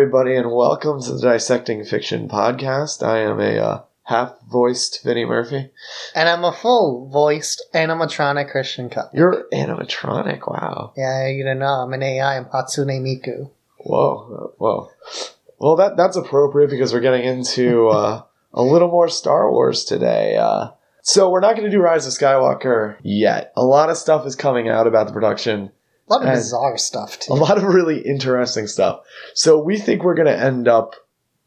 everybody, and welcome to the Dissecting Fiction podcast. I am a half-voiced Vinny Murphy. And I'm a full-voiced animatronic Christiaan. You're animatronic, wow. Yeah, you don't know. I'm an AI. I'm Hatsune Miku. Whoa. Well, that's appropriate because we're getting into a little more Star Wars today. So we're not going to do Rise of Skywalker yet. A lot of stuff is coming out about the production. A lot of bizarre stuff, too. A lot of really interesting stuff. So we think we're going to end up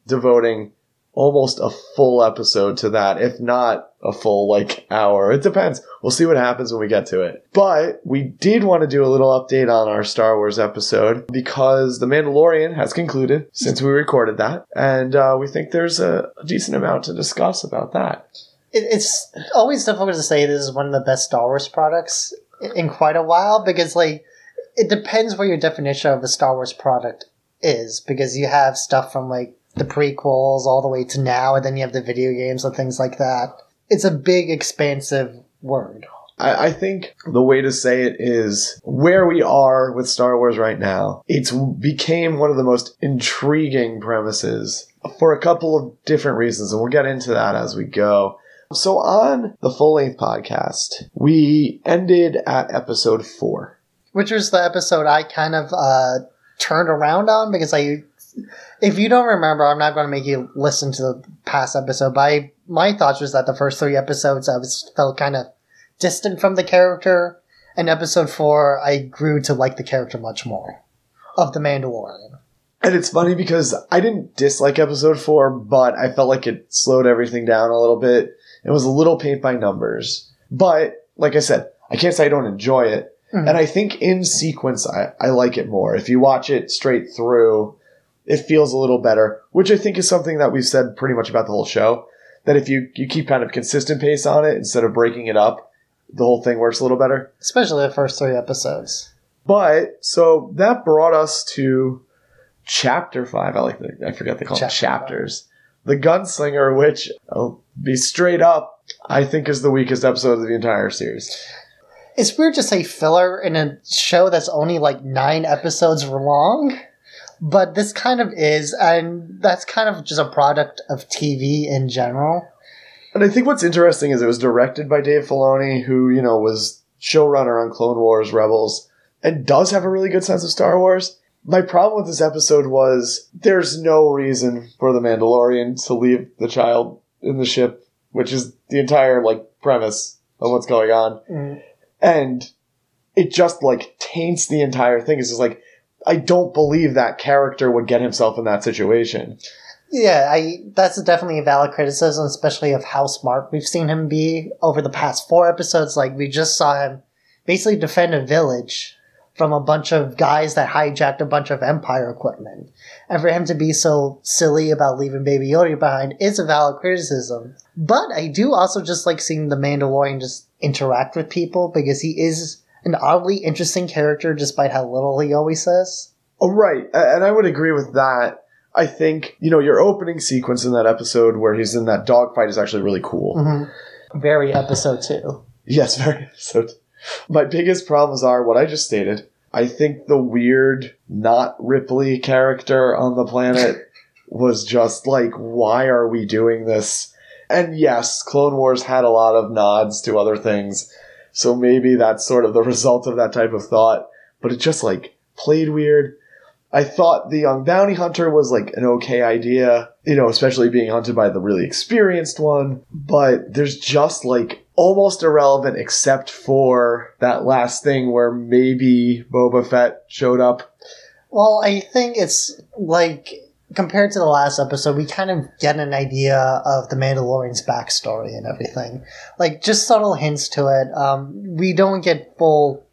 devoting almost a full episode to that, if not a full, hour. It depends. We'll see what happens when we get to it. But we did want to do a little update on our Star Wars episode because The Mandalorian has concluded since we recorded that. And we think there's a decent amount to discuss about that. It's always difficult to say this is one of the best Star Wars products in quite a while because, it depends what your definition of a Star Wars product is, because you have stuff from, the prequels all the way to now, and then you have the video games and things like that. It's a big, expansive word. I think the way to say it is where we are with Star Wars right now. It's became one of the most intriguing premises for a couple of different reasons, and we'll get into that as we go. So on the full-length podcast, we ended at episode 4. Which was the episode I kind of turned around on, because if you don't remember, I'm not going to make you listen to the past episode, but my thoughts was that the first 3 episodes I felt kind of distant from the character, and episode 4 I grew to like the character much more of the Mandalorian. And it's funny because I didn't dislike episode 4, but I felt like it slowed everything down a little bit. It was a little paint by numbers. But, like I said, I can't say I don't enjoy it. Mm-hmm. And I think in sequence, I like it more. If you watch it straight through, it feels a little better, which I think is something that we've said pretty much about the whole show, that if you keep kind of consistent pace on it instead of breaking it up, the whole thing works a little better. Especially the first 3 episodes. But, so that brought us to Chapter 5. I forget they call it chapters. 5. The Gunslinger, which, I'll be straight up, I think is the weakest episode of the entire series. It's weird to say filler in a show that's only 9 episodes long, but this kind of is, and that's kind of just a product of TV in general. And I think what's interesting is it was directed by Dave Filoni, who, was showrunner on Clone Wars, Rebels, and does have a really good sense of Star Wars. My problem with this episode was there's no reason for the Mandalorian to leave the child in the ship, which is the entire, premise of what's going on. Mm. And it just, taints the entire thing. It's just I don't believe that character would get himself in that situation. Yeah, that's definitely a valid criticism, especially of how smart we've seen him be over the past 4 episodes. We just saw him basically defend a village from a bunch of guys that hijacked a bunch of Empire equipment. And for him to be so silly about leaving Baby Yoda behind is a valid criticism. But I do also just like seeing the Mandalorian just interact with people, because he is an oddly interesting character despite how little he always says. Oh, right. And I would agree with that. I think, your opening sequence in that episode where he's in that dogfight is actually really cool. Mm-hmm. Very episode 2. Yes, very episode 2. My biggest problems are what I just stated. I think the weird, not Ripley character on the planet was just why are we doing this? And yes, Clone Wars had a lot of nods to other things, so maybe that's sort of the result of that type of thought, but it just, played weird. I thought the young bounty hunter was, an okay idea, especially being hunted by the really experienced one, but there's just, almost irrelevant except for that last thing where maybe Boba Fett showed up. Well, I think it's, compared to the last episode, we kind of get an idea of the Mandalorian's backstory and everything. Just subtle hints to it. We don't get full...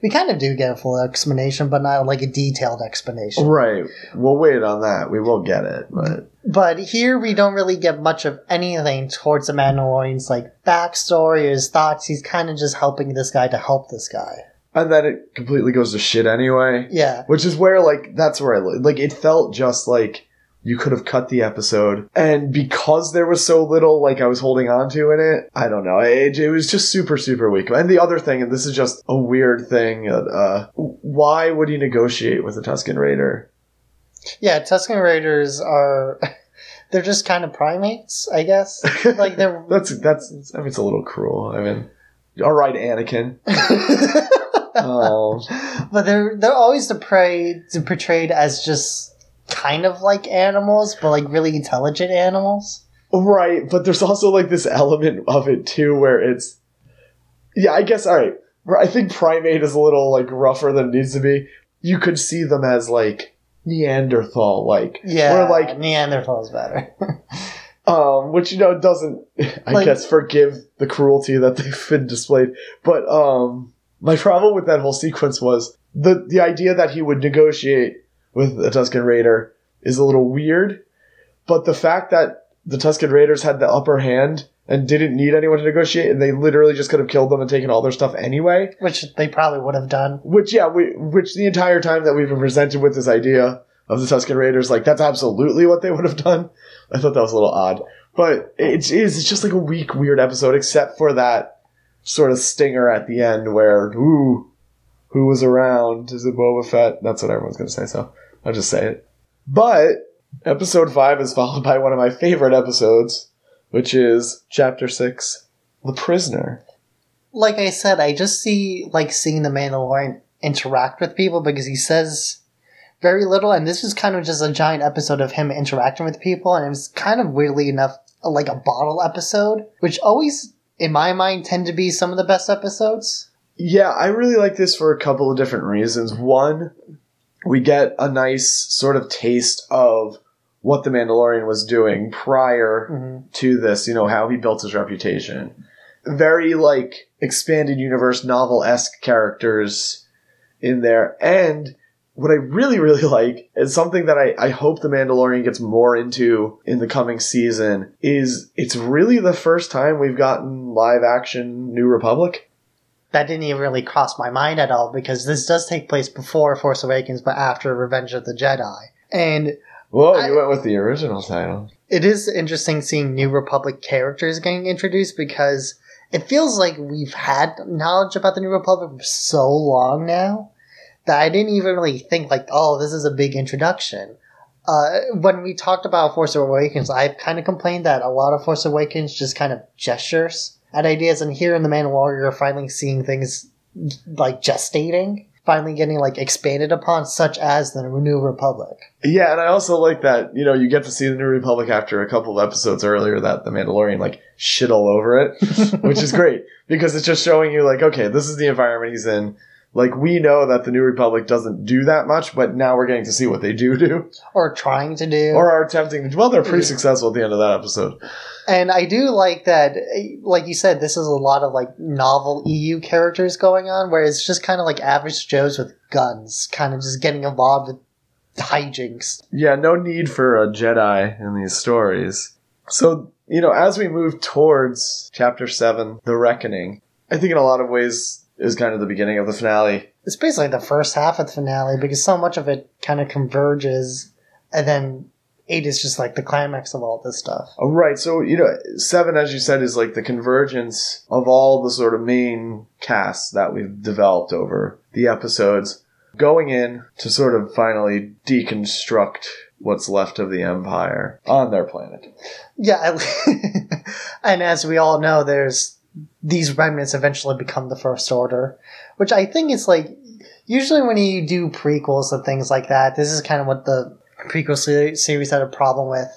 We kind of do get a full explanation, but not a detailed explanation. Right. We'll wait on that. We will get it, But here we don't really get much of anything towards the Mandalorian's backstory or his thoughts. He's kind of just helping this guy to help this guy. And then it completely goes to shit anyway. Yeah. Which is where, that's where it felt just you could have cut the episode. And because there was so little, I was holding on to in it, I don't know. It was just super, super weak. And the other thing, and this is just a weird thing, why would he negotiate with the Tusken Raider? Yeah, Tusken Raiders are... They're just kind of primates, I guess. Like they're... that's. I mean, it's a little cruel. I mean, all right, Anakin. But they're always portrayed as just kind of like animals, but like really intelligent animals. Right, but there's also like this element of it too where it's... Yeah, I guess, alright. I think primate is a little like rougher than it needs to be. You could see them as like Neanderthal, like. Yeah, where, like, Neanderthal is better. Which, doesn't, I guess, forgive the cruelty that they've been displayed. But my problem with that whole sequence was the idea that he would negotiate with a Tusken Raider is a little weird. But the fact that the Tusken Raiders had the upper hand and didn't need anyone to negotiate, and they literally just could have killed them and taken all their stuff anyway. Which they probably would have done. Which the entire time that we've been presented with this idea of the Tusken Raiders, like, that's absolutely what they would have done. I thought that was a little odd. But it's just like a weak, weird episode, except for that sort of stinger at the end where, ooh, who was around? Is it Boba Fett? That's what everyone's going to say, so I'll just say it. But episode 5 is followed by one of my favorite episodes, which is Chapter 6, The Prisoner. Like I said, I just seeing the Mandalorian interact with people because he says very little, and this is kind of just a giant episode of him interacting with people, and it was kind of weirdly enough like a bottle episode, which always, in my mind, tend to be some of the best episodes. Yeah, I really like this for a couple of different reasons. One, we get a nice sort of taste of what the Mandalorian was doing prior to this, how he built his reputation. Very, like, expanded universe, novel-esque characters in there. And what I really, really like is something that I hope the Mandalorian gets more into in the coming season is it's really the first time we've gotten live-action New Republic. That didn't even really cross my mind at all because this does take place before Force Awakens but after Revenge of the Jedi. And... Whoa, you went with the original title. It is interesting seeing New Republic characters getting introduced because it feels like we've had knowledge about the New Republic for so long now that I didn't even really think like, oh, this is a big introduction. When we talked about Force Awakens, I've kind of complained that a lot of Force Awakens just kind of gestures at ideas, and here in The Mandalorian, you're finally seeing things like gestating. Finally getting like expanded upon, such as the New Republic. Yeah, and I also like that, you get to see the New Republic after a couple of episodes earlier that the Mandalorian like shit all over it, which is great because it's just showing you like, okay, this is the environment he's in. Like, we know that the New Republic doesn't do that much, but now we're getting to see what they do. Or trying to do. Or are attempting to. Well, they're pretty successful at the end of that episode. And I do like that, like you said, this is a lot of like novel EU characters going on, where it's just kind of like average Joes with guns, kind of just getting involved with hijinks. Yeah, no need for a Jedi in these stories. So, as we move towards Chapter 7, The Reckoning, I think in a lot of ways is kind of the beginning of the finale. It's basically the first half of the finale, because so much of it kind of converges, and then 8 is just like the climax of all this stuff. Oh, right. So, 7, as you said, is like the convergence of all the sort of main casts that we've developed over the episodes, going in to sort of finally deconstruct what's left of the Empire on their planet. Yeah. And as we all know, these remnants eventually become the First Order, which I think is like, usually when you do prequels and things like that, this is kind of what the prequel series had a problem with.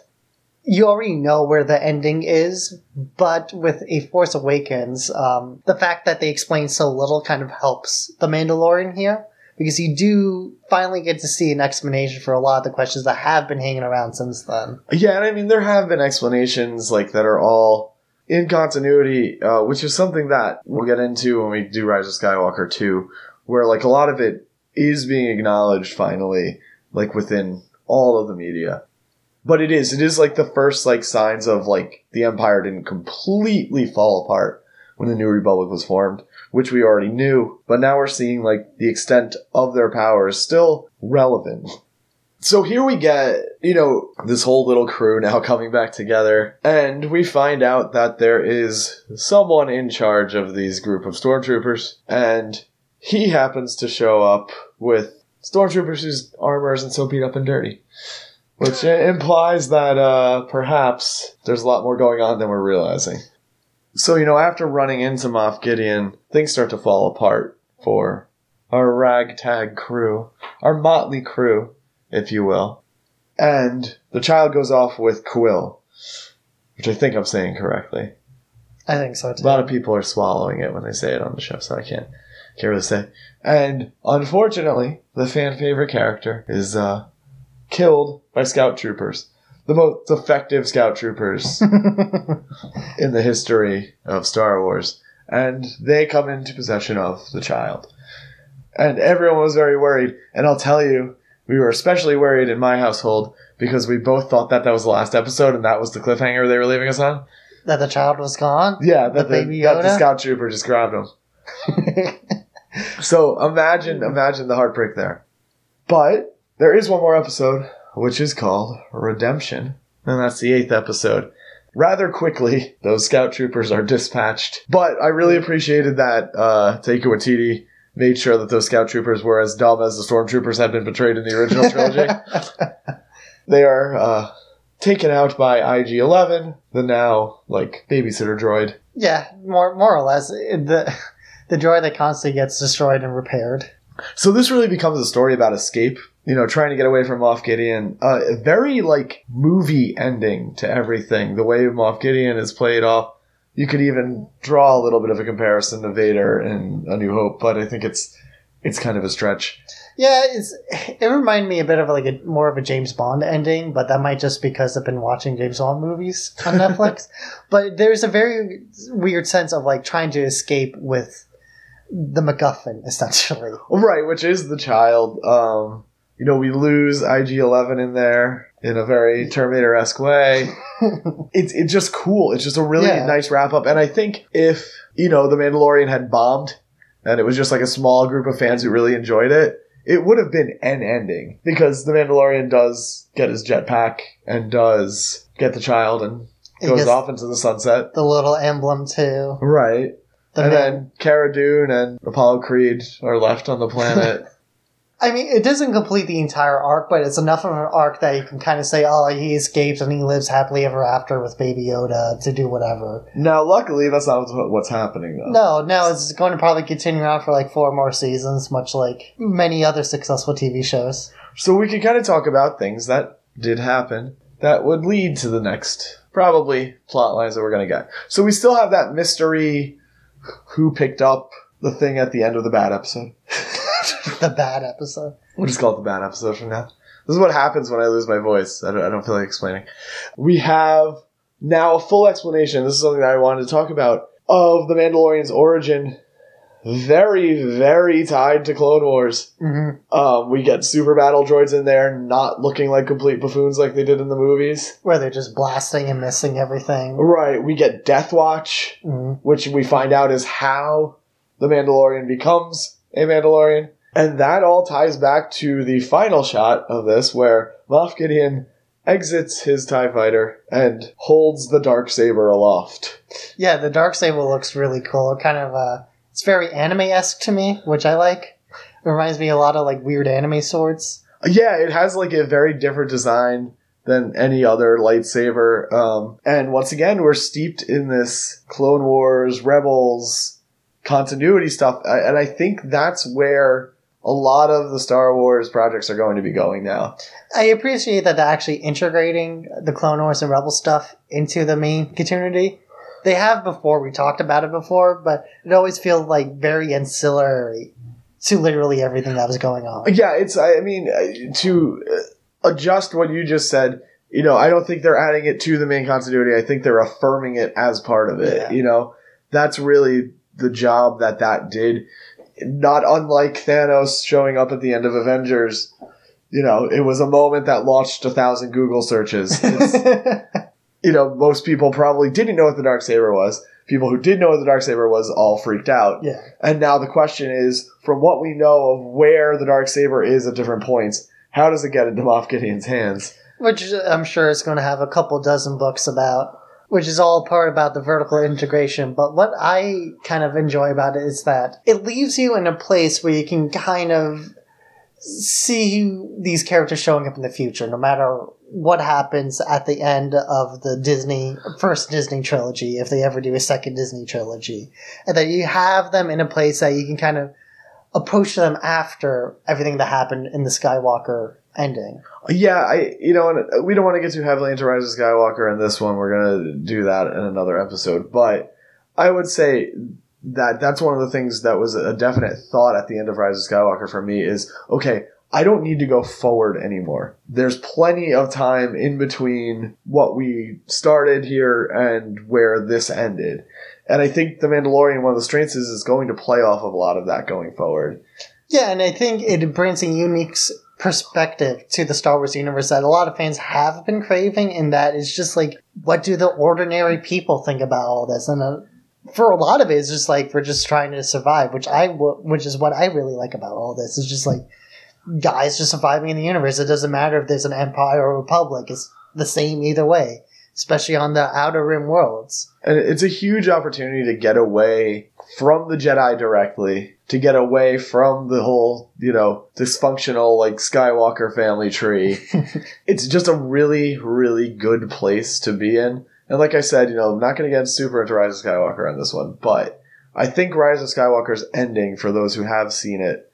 You already know where the ending is, but with A Force Awakens, the fact that they explain so little kind of helps The Mandalorian here, because you do finally get to see an explanation for a lot of the questions that have been hanging around since then. Yeah, and I mean, there have been explanations like that are all in continuity, which is something that we'll get into when we do Rise of Skywalker 2, where like a lot of it is being acknowledged finally, like within all of the media. But it is like the first like signs of like the Empire didn't completely fall apart when the New Republic was formed, which we already knew, but now we're seeing like the extent of their power is still relevant. So here we get, this whole little crew now coming back together, and we find out that there is someone in charge of these group of stormtroopers, and he happens to show up with stormtroopers whose armor isn't so beat up and dirty. Which implies that perhaps there's a lot more going on than we're realizing. So, after running into Moff Gideon, things start to fall apart for our ragtag crew, our motley crew, if you will. And the child goes off with Quill, which I think I'm saying correctly. I think so, too. A lot of people are swallowing it when they say it on the show, so I can't really say. And unfortunately, the fan favorite character is killed by scout troopers. The most effective scout troopers in the history of Star Wars. And they come into possession of the child. And everyone was very worried. And I'll tell you, we were especially worried in my household because we both thought that was the last episode and that was the cliffhanger they were leaving us on. That the child was gone? Yeah, that the scout trooper just grabbed him. So imagine the heartbreak there. But there is one more episode, which is called Redemption, and that's the 8th episode. Rather quickly, those scout troopers are dispatched, but I really appreciated that Taika Waititi made sure that those scout troopers were as dumb as the stormtroopers had been portrayed in the original trilogy. They are taken out by IG-11, the now, babysitter droid. Yeah, more or less. The droid that constantly gets destroyed and repaired. So this really becomes a story about escape, trying to get away from Moff Gideon. A very, movie ending to everything. The way Moff Gideon is played off. You could even draw a little bit of a comparison to Vader in A New Hope, but I think it's kind of a stretch. Yeah, it reminded me a bit of more of a James Bond ending, but that might just because I've been watching James Bond movies on Netflix. But there's a very weird sense of trying to escape with the MacGuffin, essentially. Right, which is the child. We lose IG-11 in there in a very Terminator-esque way. It's just cool. It's just a really nice wrap-up. And I think if, The Mandalorian had bombed, and it was just a small group of fans who really enjoyed it, it would have been an ending. Because The Mandalorian does get his jetpack and does get the child and goes off into the sunset. The little emblem, too. Right. Then Cara Dune and Apollo Creed are left on the planet. I mean, it doesn't complete the entire arc, but it's enough of an arc that you can kind of say, oh, he escapes and he lives happily ever after with Baby Yoda to do whatever. Now, luckily, that's not what's happening, though. No, it's going to probably continue on for 4 more seasons, much like many other successful TV shows. So we can kind of talk about things that did happen that would lead to the next, probably, plot lines that we're going to get. So we still have that mystery who picked up the thing at the end of the bad episode. The bad episode. We'll just call it the bad episode from now. This is what happens when I lose my voice. I don't feel like explaining. We have now a full explanation. This is something that I wanted to talk about. Of the Mandalorian's origin. Very, very tied to Clone Wars. Mm-hmm. We get super battle droids in there, not looking like complete buffoons like they did in the movies. Where they're just blasting and missing everything. Right. We get Death Watch, which we find out is how the Mandalorian becomes a Mandalorian. And that all ties back to the final shot of this, where Moff Gideon exits his TIE fighter and holds the Darksaber aloft. Yeah, the Darksaber looks really cool. It kind of, it's very anime-esque to me, which I like. It reminds me a lot of, weird anime swords. Yeah, it has, a very different design than any other lightsaber. And once again, we're steeped in this Clone Wars, Rebels continuity stuff. And I think that's where a lot of the Star Wars projects are going to be going now. I appreciate that they're actually integrating the Clone Wars and Rebel stuff into the main continuity. They have before, we talked about it before, but it always feels very ancillary to literally everything that was going on. Yeah, to adjust what you just said, I don't think they're adding it to the main continuity. I think they're affirming it as part of it. Yeah. That's really the job that did. Not unlike Thanos showing up at the end of Avengers. It was a moment that launched 1,000 Google searches. Most people probably didn't know what the Darksaber was. People who did know what the Darksaber was all freaked out. Yeah. And now the question is, from what we know of where the Darksaber is at different points, how does it get into Moff Gideon's hands? Which I'm sure it's going to have a couple dozen books about. Which is all part about the vertical integration. But what I kind of enjoy about it is that it leaves you in a place where you can kind of see these characters showing up in the future, no matter what happens at the end of the first Disney trilogy, if they ever do a second Disney trilogy. And that you have them in a place that you can kind of approach them after everything that happened in the Skywalker ending. Yeah, we don't want to get too heavily into Rise of Skywalker in this one. We're going to do that in another episode. But I would say that's one of the things that was a definite thought at the end of Rise of Skywalker for me is, okay, I don't need to go forward anymore. There's plenty of time in between what we started here and where this ended. And I think The Mandalorian, one of the strengths is going to play off of a lot of that going forward. Yeah, and I think it brings a unique perspective to the Star Wars universe that a lot of fans have been craving, in that it's just like, what do the ordinary people think about all this? And for a lot of it, it's just like, we're just trying to survive, which is what I really like about all this. It's just like, guys just surviving in the universe. It doesn't matter if there's an empire or a republic. It's the same either way, especially on the Outer Rim worlds. And it's a huge opportunity to get away from the Jedi directly, to get away from the whole, dysfunctional, like, Skywalker family tree. It's just a really, really good place to be in. And like I said, I'm not going to get super into Rise of Skywalker on this one, but I think Rise of Skywalker's ending, for those who have seen it,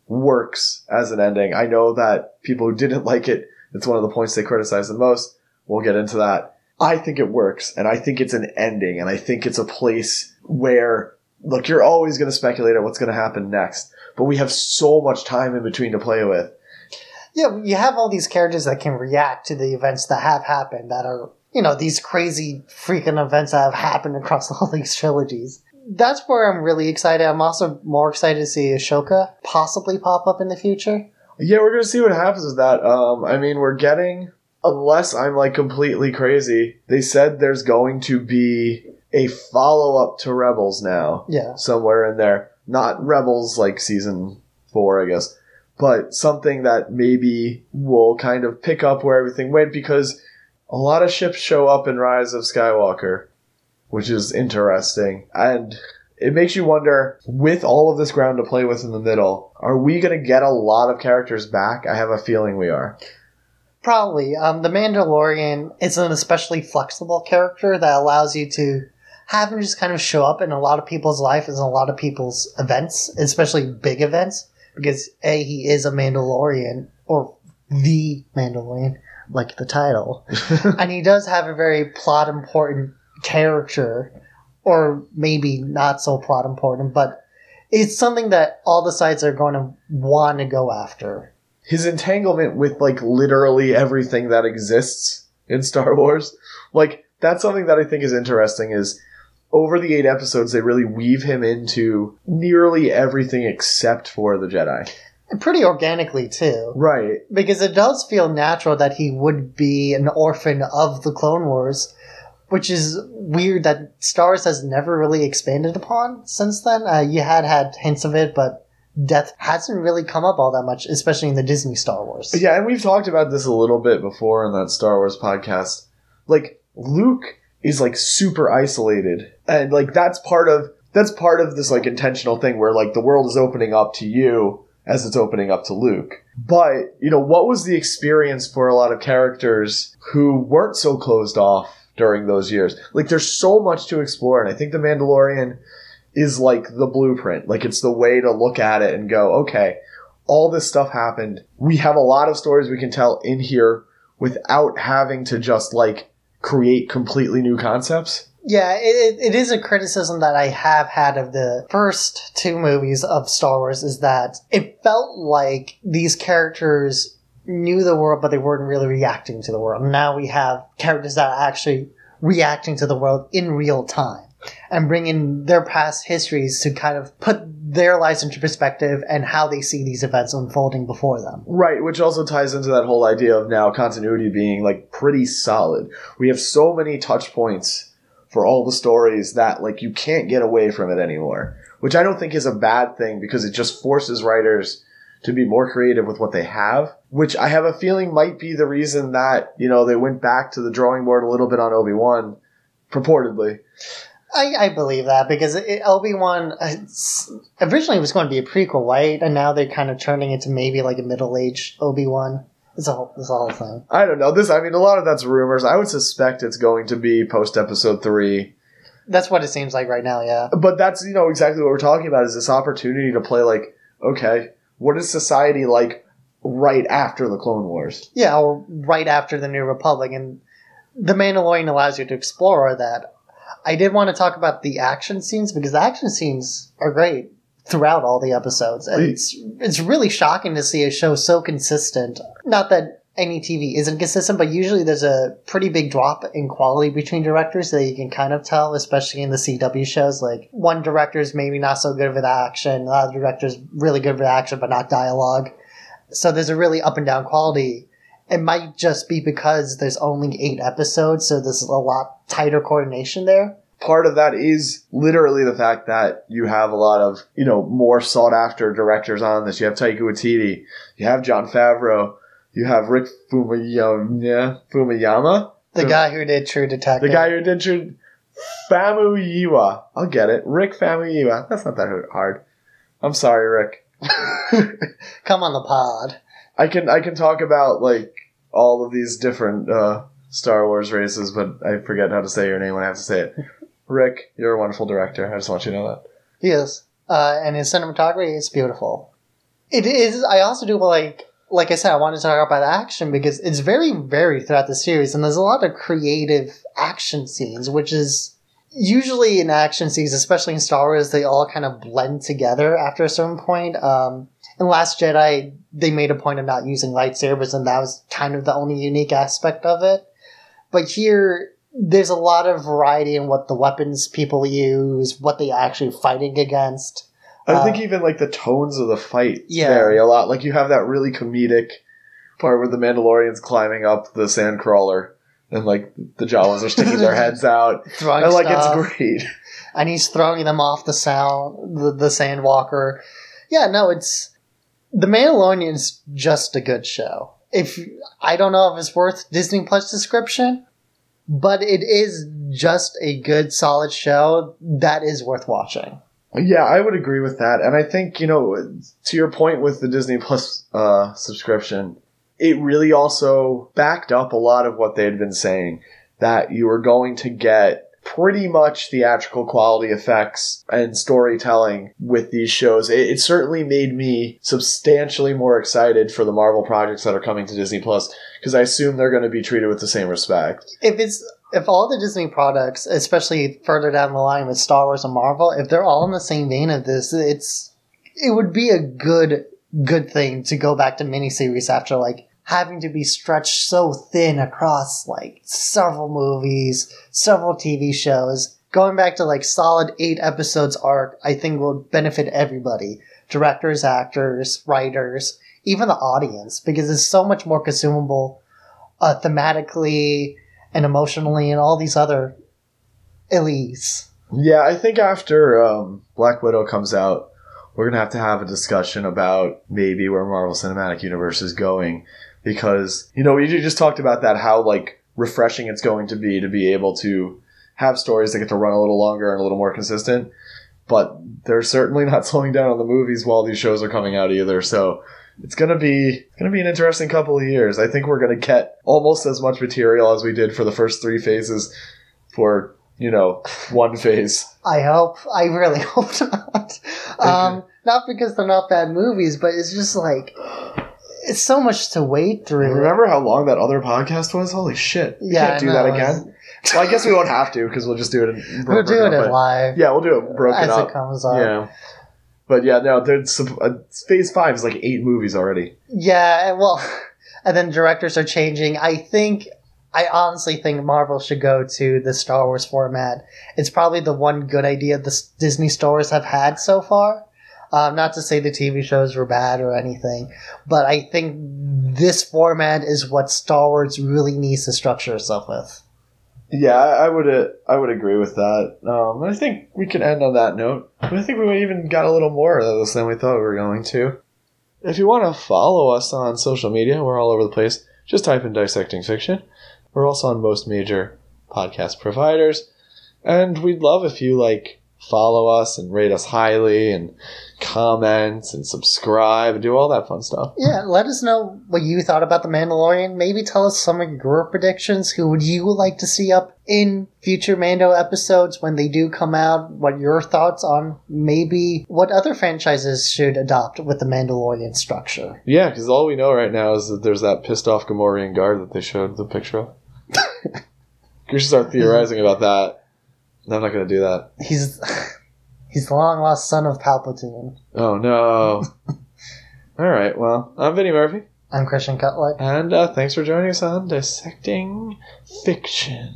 works as an ending. I know that people who didn't like it, it's one of the points they criticize the most. We'll get into that. I think it works, and I think it's an ending, and I think it's a place where, look, you're always going to speculate at what's going to happen next, but we have so much time in between to play with. Yeah, you have all these characters that can react to the events that have happened, that are, these crazy freaking events that have happened across all these trilogies. That's where I'm really excited. I'm also more excited to see Ahsoka possibly pop up in the future. Yeah, we're going to see what happens with that. We're getting, unless I'm like completely crazy, they said there's going to be a follow-up to Rebels now. Yeah. Somewhere in there. Not Rebels like season 4, I guess, but something that maybe will kind of pick up where everything went, because a lot of ships show up in Rise of Skywalker, which is interesting. And it makes you wonder, with all of this ground to play with in the middle, are we going to get a lot of characters back? I have a feeling we are. Probably. The Mandalorian is an especially flexible character that allows you to have him just kind of show up in a lot of people's life and a lot of people's events, especially big events, because A, he is a Mandalorian, or the Mandalorian, like the title. And he does have a very plot important character, or maybe not so plot important, but it's something that all the sides are going to want to go after. His entanglement with, like, literally everything that exists in Star Wars, like, that's something that I think is interesting, is over the 8 episodes, they really weave him into nearly everything except for the Jedi. And pretty organically, too. Right. Because it does feel natural that he would be an orphan of the Clone Wars, which is weird that Star Wars has never really expanded upon since then. You had hints of it, but death hasn't really come up all that much, especially in the Disney Star Wars. Yeah, and we've talked about this a little bit before in that Star Wars podcast. Like, Luke is, like, super isolated. And, like, that's part of this, like, intentional thing where, like, the world is opening up to you as it's opening up to Luke. But, what was the experience for a lot of characters who weren't so closed off during those years? Like, there's so much to explore, and I think The Mandalorian is like the blueprint. Like, it's the way to look at it and go, okay, all this stuff happened. We have a lot of stories we can tell in here without having to just, like, create completely new concepts. Yeah, it is a criticism that I have had of the first 2 movies of Star Wars, is that it felt like these characters knew the world, but they weren't really reacting to the world. Now we have characters that are actually reacting to the world in real time, and bring in their past histories to kind of put their lives into perspective and how they see these events unfolding before them. Right, which also ties into that whole idea of now continuity being, like, pretty solid. We have so many touch points for all the stories that, like, you can't get away from it anymore, which I don't think is a bad thing, because it just forces writers to be more creative with what they have, which I have a feeling might be the reason that, they went back to the drawing board a little bit on Obi-Wan, purportedly. I believe that because Obi-Wan originally was going to be a prequel, right? And now they're kind of turning it to maybe like a middle-aged Obi-Wan. It's a whole thing. I don't know. A lot of that's rumors. I would suspect it's going to be post-Episode 3. That's what it seems like right now, yeah. But that's, exactly what we're talking about is this opportunity to play like, okay, what is society like right after the Clone Wars? Yeah, or right after the New Republic. And The Mandalorian allows you to explore that. I did want to talk about the action scenes because the action scenes are great throughout all the episodes. And it's really shocking to see a show so consistent. Not that any TV isn't consistent, but usually there's a pretty big drop in quality between directors that you can kind of tell, especially in the CW shows. Like, one director's maybe not so good with action, the other director's really good with action but not dialogue. So there's a really up and down quality. It might just be because there's only 8 episodes, so there's a lot tighter coordination there. Part of that is literally the fact that you have a lot of, more sought-after directors on this. You have Taika Waititi, you have Jon Favreau, you have Rick Famuyiwa. The guy who did True Detective. Famuyiwa. I'll get it. Rick Famuyiwa. That's not that hard. I'm sorry, Rick. Come on the pod. I can talk about, like, all of these different Star Wars races, but I forget how to say your name when I have to say it. Rick, you're a wonderful director. I just want you to know that. He is. And his cinematography is beautiful. It is. I also do like I said, I wanted to talk about action because it's very varied throughout the series, and there's a lot of creative action scenes, which is usually in action scenes, especially in Star Wars, they all kind of blend together after a certain point. In Last Jedi, they made a point of not using lightsabers, and that was kind of the only unique aspect of it. But here, there's a lot of variety in what the weapons people use, what they're actually fighting against. I think even, like, the tones of the fight vary a lot. Like, you have that really comedic part where the Mandalorian's climbing up the sandcrawler, and, like, the Jawas are sticking their heads out. Throwing and, like, stuff. it's great. And he's throwing them off the Sandwalker. Yeah, no, The Mandalorian's just a good show. I don't know if it's worth Disney Plus subscription, but it is just a good, solid show that is worth watching. Yeah, I would agree with that. And I think, to your point with the Disney Plus subscription, it really also backed up a lot of what they had been saying, that you were going to get pretty much theatrical quality effects and storytelling with these shows. It certainly made me substantially more excited for the Marvel projects that are coming to Disney Plus, because I assume they're going to be treated with the same respect. If all the Disney products, especially further down the line with Star Wars and Marvel, if they're all in the same vein of this, it would be a good thing to go back to miniseries after, like, having to be stretched so thin across, like, several movies, several TV shows. Going back to, like, solid 8 episodes arc, I think will benefit everybody. Directors, actors, writers, even the audience, because it's so much more consumable thematically and emotionally and all these other illies. Yeah, I think after Black Widow comes out, we're going to have a discussion about maybe where Marvel Cinematic Universe is going. Because, we just talked about that, how, like, refreshing it's going to be able to have stories that get to run a little longer and a little more consistent. But they're certainly not slowing down on the movies while these shows are coming out either. So it's going to be an interesting couple of years. I think we're going to get almost as much material as we did for the first 3 phases for, one phase. I really hope not. Not because they're not bad movies, but it's just like, it's so much to wait through. Remember how long that other podcast was? Holy shit. We can't do that again. Well, I guess we won't have to, because we'll just do it we'll do it live. Yeah, we'll do it broken up. As it comes up. Yeah. But yeah, no, Phase 5 is like 8 movies already. Yeah, well, and then directors are changing. I honestly think Marvel should go to the Star Wars format. It's probably the one good idea the Disney stores have had so far. Not to say the TV shows were bad or anything, but I think this format is what Star Wars really needs to structure itself with. Yeah, I would agree with that. I think we can end on that note. I think we even got a little more of this than we thought we were going to. If you want to follow us on social media, we're all over the place. Just type in Dissecting Fiction. We're also on most major podcast providers. And we'd love if you, follow us and rate us highly and comment and subscribe and do all that fun stuff. Yeah, let us know what you thought about The Mandalorian. Maybe tell us some of your predictions. Who would you like to see up in future Mando episodes when they do come out? What your thoughts on maybe what other franchises should adopt with the Mandalorian structure? Yeah, because all we know right now is that there's that pissed off Gamorrean guard that they showed the picture of. We should start theorizing about that. No, I'm not going to do that. He's the long-lost son of Palpatine. Oh, no. All right, well, I'm Vinny Murphy. I'm Christian Cutler. And thanks for joining us on Dissecting Fiction.